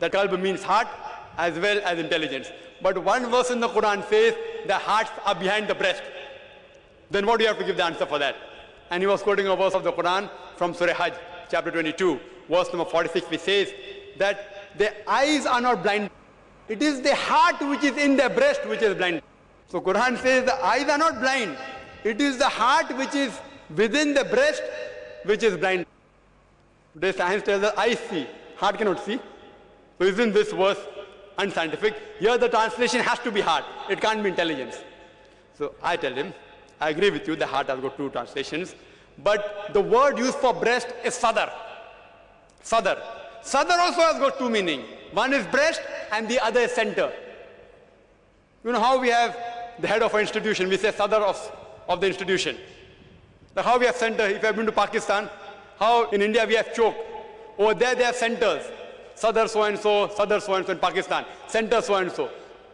That qalb means heart as well as intelligence. But one verse in the Quran says the hearts are behind the breast. Then what do you have to give the answer for that? And he was quoting a verse of the Quran from Surah Hajj, chapter 22, verse number 46, which says that their eyes are not blind. It is the heart which is in their breast which is blind. So Quran says the eyes are not blind. It is the heart which is within the breast which is blind. Today science tells us eyes see, heart cannot see. So isn't this verse unscientific? Here the translation has to be heart. It can't be intelligence. So I tell him, I agree with you, the heart has got two translations. But the word used for breast is sadar. Sadar. Sadar also has got two meanings. One is breast and the other is center. You know how we have the head of an institution, we say sadar of the institution. Like how we have center, if you have been to Pakistan, how in India we have choke. Over there they have centers. Sadar so and so in Pakistan. Center so and so.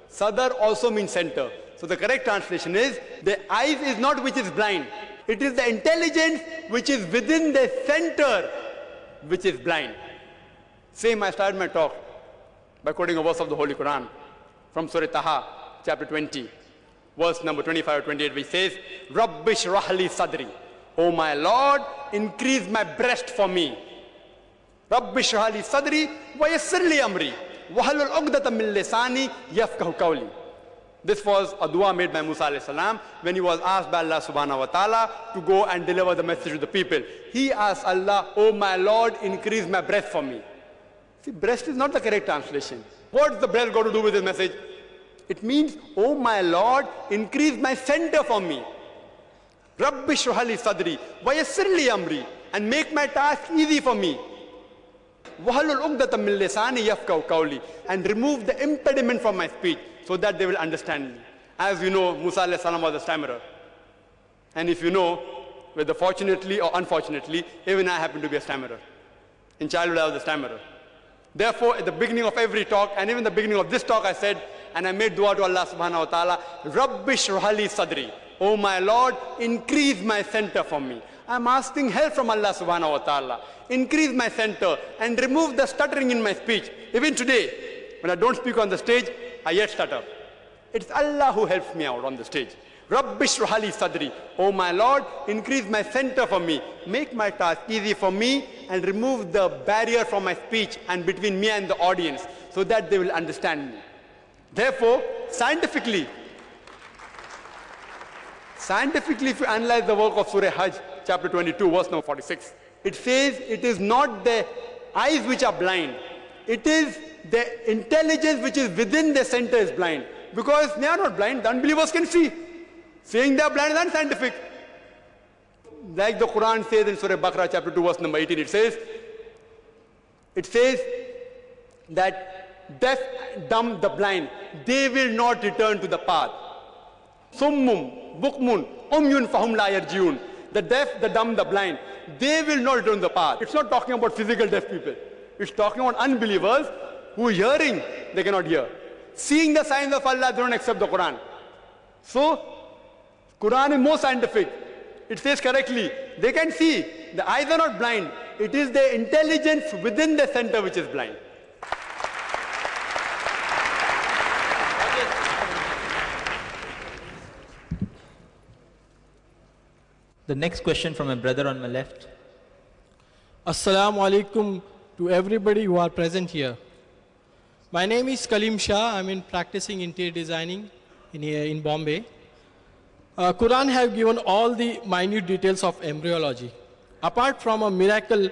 Sadar also means center. So the correct translation is, the eyes is not which is blind. It is the intelligence which is within the center which is blind. Same, I started my talk by quoting a verse of the Holy Quran from Surah Taha, chapter 20, verse number 25 or 28, which says, Rabbi shrah li sadri. O my Lord, increase my breast for me. Rabbi shrah li sadri wa yassir li amri wahlul 'uqdatam min lisani yafqahu qawli. This was a dua made by Musa alayhi salam when he was asked by Allah subhanahu wa ta'ala to go and deliver the message to the people. He asked Allah, oh my Lord, increase my breast for me. See, breast is not the correct translation. What's the breast got to do with this message? It means, oh my Lord, increase my center for me. Rabbi shrah li sadri wa yassir li amri, and make my task easy for me. Wahlul 'uqdatam min lisani yafqahu qawli, and remove the impediment from my speech, so that they will understand me. As you know, Musa alayhi salam was a stammerer. And if you know, whether fortunately or unfortunately, even I happen to be a stammerer. In childhood I was a stammerer. Therefore, at the beginning of every talk, and even the beginning of this talk, I said, and I made dua to Allah subhanahu wa ta'ala, Rabbi shrah li sadri. Oh my Lord, increase my center for me. I'm asking help from Allah subhanahu wa ta'ala. Increase my center and remove the stuttering in my speech. Even today, when I don't speak on the stage, I yet stutter. It's Allah who helps me out on the stage. Rabbi shrah li sadri. Oh my Lord, increase my center for me. Make my task easy for me and remove the barrier from my speech and between me and the audience, so that they will understand me. Therefore, scientifically, if you analyze the work of Surah Hajj, chapter 22, verse number 46, it says it is not the eyes which are blind. It is the intelligence which is within the center is blind. Because they are not blind, the unbelievers can see. Saying they are blind is unscientific. Like the Quran says in Surah Baqarah, chapter 2, verse number 18, it says that deaf, dumb, the blind, they will not return to the path. Summum, bukmun, umyun fahum la yarjiun. The deaf, the dumb, the blind, they will not return to the path. It's not talking about physical deaf people. It's talking about unbelievers who are hearing, they cannot hear. Seeing the signs of Allah, they don't accept the Quran. So, Quran is more scientific. It says correctly, they can see. The eyes are not blind. It is the intelligence within the center which is blind. The next question from a brother on my left. Assalamu alaikum to everybody who are present here. My name is Kalim Shah. I'm practicing interior designing in Bombay. Quran have given all the minute details of embryology. Apart from a miracle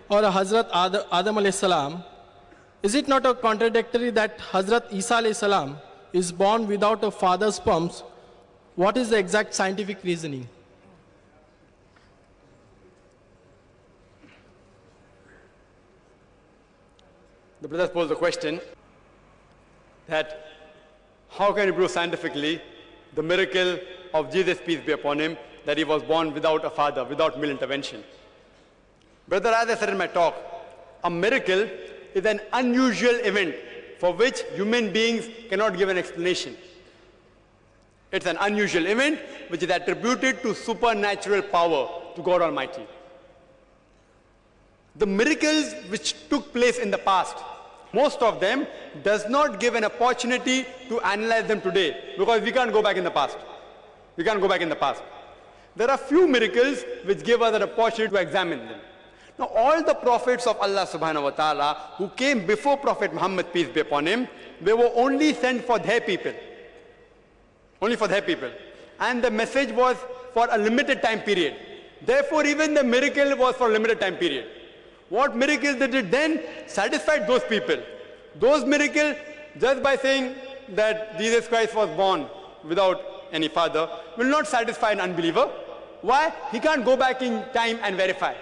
or a Hazrat Adam alayhi salam, is it not a contradictory that Hazrat Isa alayhi salam is born without a father's sperms? What is the exact scientific reasoning? The brother posed the question that how can you prove scientifically the miracle of Jesus, peace be upon him, that he was born without a father, without male intervention. Brother, as I said in my talk, a miracle is an unusual event for which human beings cannot give an explanation. It's an unusual event which is attributed to supernatural power, to God Almighty. The miracles which took place in the past most of them, does not give an opportunity to analyze them today, because we can't go back in the past. We can't go back in the past. There are few miracles which give us an opportunity to examine them. Now, all the prophets of Allah subhanahu wa ta'ala who came before Prophet Muhammad, peace be upon him, they were only sent for their people. Only for their people. And the message was for a limited time period. Therefore, even the miracle was for a limited time period. What miracles they did then satisfied those people. Those miracles, just by saying that Jesus Christ was born without any father, will not satisfy an unbeliever. Why? He can't go back in time and verify.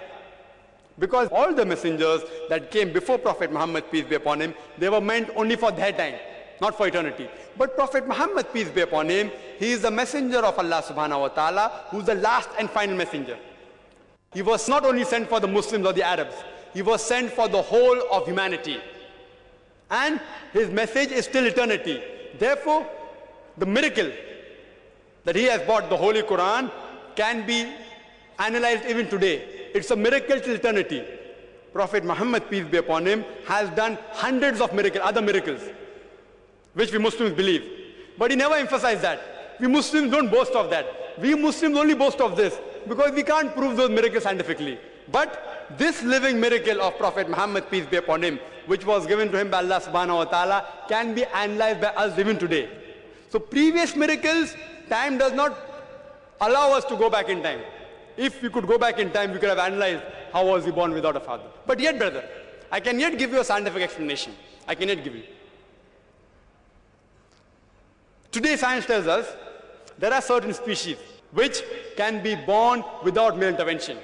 Because all the messengers that came before Prophet Muhammad, peace be upon him, they were meant only for their time, not for eternity. But Prophet Muhammad, peace be upon him, he is the messenger of Allah subhanahu wa ta'ala, who is the last and final messenger. He was not only sent for the Muslims or the Arabs, he was sent for the whole of humanity. And his message is still eternity. Therefore, the miracle that he has brought, the Holy Quran, can be analyzed even today. It's a miracle till eternity. Prophet Muhammad, peace be upon him, has done hundreds of miracles, other miracles, which we Muslims believe. But he never emphasized that. We Muslims don't boast of that. We Muslims only boast of this, because we can't prove those miracles scientifically. But this living miracle of Prophet Muhammad, peace be upon him, which was given to him by Allah subhanahu wa ta'ala, can be analyzed by us even today. So previous miracles, time does not allow us to go back in time. If we could go back in time, we could have analyzed how was he born without a father. But yet, brother, I can yet give you a scientific explanation. I can yet give you. Today, science tells us there are certain species which can be born without male intervention.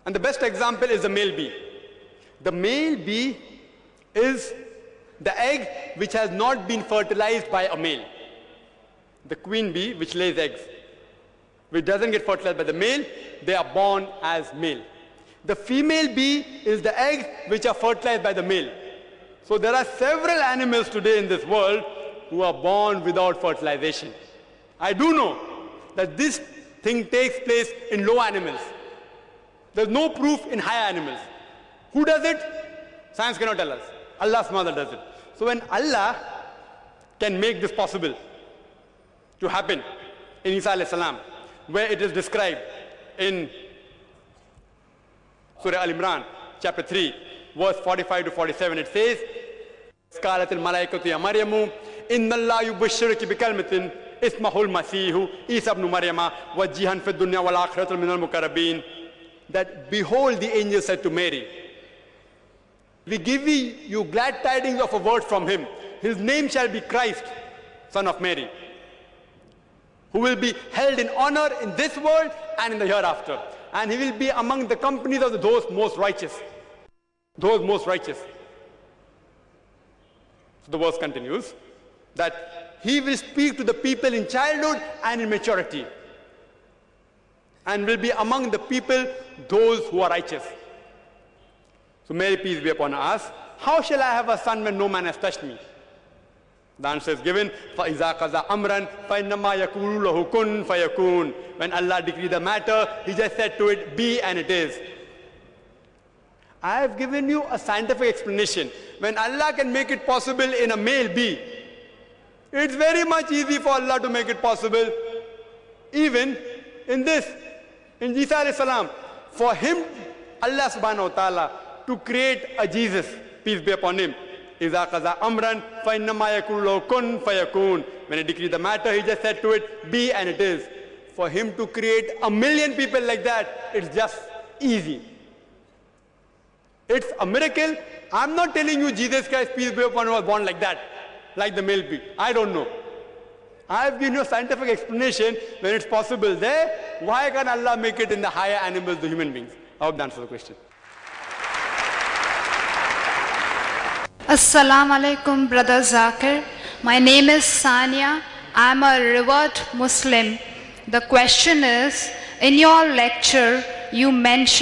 And the best example is the male bee. The male bee is the egg which has not been fertilized by a male. The queen bee which lays eggs, which doesn't get fertilized by the male, they are born as male. The female bee is the eggs which are fertilized by the male. So there are several animals today in this world who are born without fertilization. I do know that this thing takes place in low animals. There's no proof in higher animals. Who does it? Science cannot tell us. Allah's mother does it. So when Allah can make this possible to happen in Isa alayhi salam, where it is described in Surah Al-Imran, chapter 3, verse 45 to 47, it says, قالت الملائكة يا مريم إن الله يبشرك بكلمة اسمه المسيح عيسى ابن مريم وجيها في الدنيا والآخرة من المقربين. That behold, the angel said to Mary, we give you glad tidings of a word from him. His name shall be Christ, son of Mary, who will be held in honor in this world and in the hereafter. And he will be among the companies of those most righteous. Those most righteous. So the verse continues that he will speak to the people in childhood and in maturity, and will be among the people those who are righteous. So Mary, peace be upon her, asks, how shall I have a son when no man has touched me? The answer is given, فَإِذَا قَضَى أَمْرًا فَإِنَّمَا يَقُولُ لَهُ كُن فَيَكُونُ. When Allah decreed the matter, he just said to it, be, and it is. I have given you a scientific explanation. When Allah can make it possible in a male bee, it's very much easy for Allah to make it possible even in this, in Isa alayhi salam. For him, Allah subhanahu wa ta'ala, to create a Jesus, peace be upon him, إِذَا قَضَى أَمْرًا فَإِنَّمَا يَقُولُ لَهُ كُن فَيَكُونُ. When he decreed the matter, he just said to it, be, and it is. For him to create 1 million people like that, it's just easy. It's a miracle. I'm not telling you Jesus Christ, peace be upon him, was born like that, like the male bee. I don't know. I have given you a scientific explanation. When it's possible there, why can't Allah make it in the higher animals, the human beings? I hope that answers the question. Assalamu alaikum, Brother Zakir. My name is Sania. I'm a revert Muslim. The question is, in your lecture, you mentioned